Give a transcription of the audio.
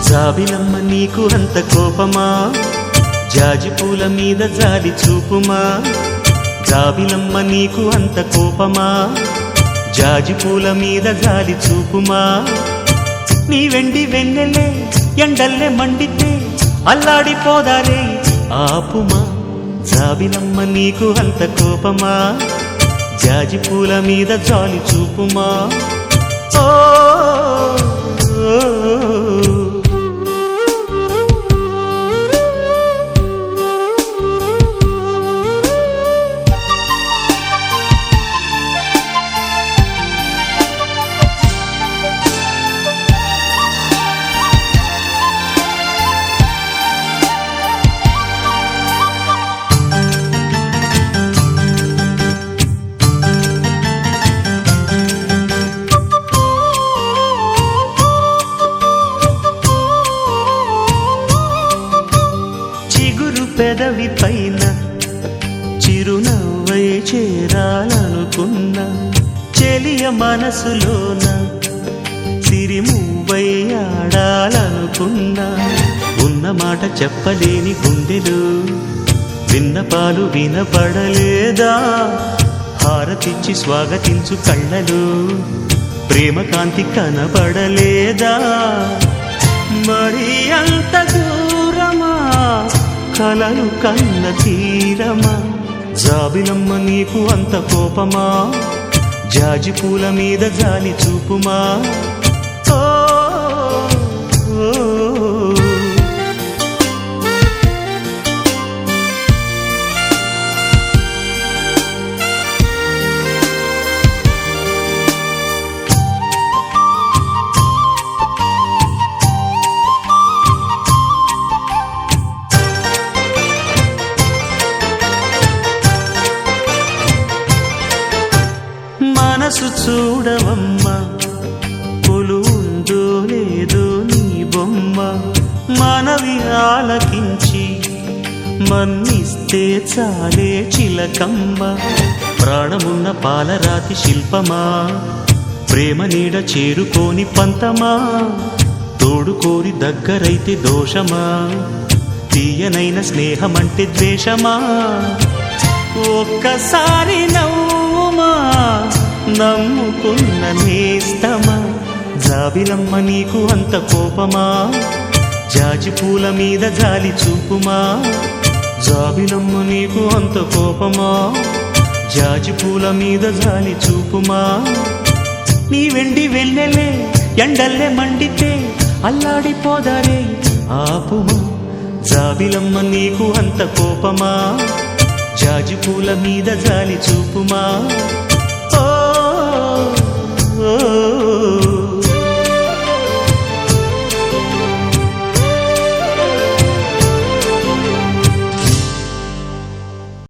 జాబిలమ్మ నీకు అంత కోపమా, జాజి పూల మీద జాలి చూపుమా. జాబిలమ్మ నీకు అంత కోపమా, జాజి పూల మీద జాలి చూపుమా. నీ వెండి వెన్నెలే ఎండల్లే మండితే అల్లాడిపోదారే ఆపుమా. జాబిలమ్మ నీకు అంత కోపమా, జాజి పూల మీద జాలి చూపుమా. ఓ పెదవి పైన చిరునవ్వై చేరాలనుకున్నా, చెలియ మనసులోన సిరిమువ్వై ఆడాలనుకున్నా. ఉన్న మాట చెప్పలేని గుండెలు విన్నపాలు వినపడలేదా? హారతిచ్చి స్వాగతించు కళ్ళలు ప్రేమ కాంతి కనపడలేదా? మరి అంత దూరమా కలలు కన్న తీరమా? జాబిలమ్మ నీకు అంత కోపమా, జాజి పూల మీద జాలి చూపుమా. ఓ మనసు చూడవమ్మా, కొలువుందో లేదో నీ బొమ్మ. మనవి ఆలకించి మన్నిస్తే చాలే చిలకమ్మ. ప్రాణమున్న పాలరాతి శిల్పమా, ప్రేమ నీడ చేరుకోని పంతమా. తోడుకోరి దగ్గరైతే దోషమా, తీయనైన స్నేహమంటే ద్వేషమా. ఒక్కసారి నవ్వుమా, నమ్ముకున్న నేస్తమా. జాబిలమ్మ నీకు అంత కోపమా, జాజి పూల మీద జాలి చూపుమా. జాబిలమ్మ నీకు అంత కోపమా, జాజి పూల మీద జాలి చూపుమా. నీ వెండి వెన్నెలే ఎండల్లే మండితే అల్లాడిపోదారే ఆపుమా. జాబిలమ్మ నీకు అంత కోపమా, జాజి పూల మీద జాలి చూపుమా.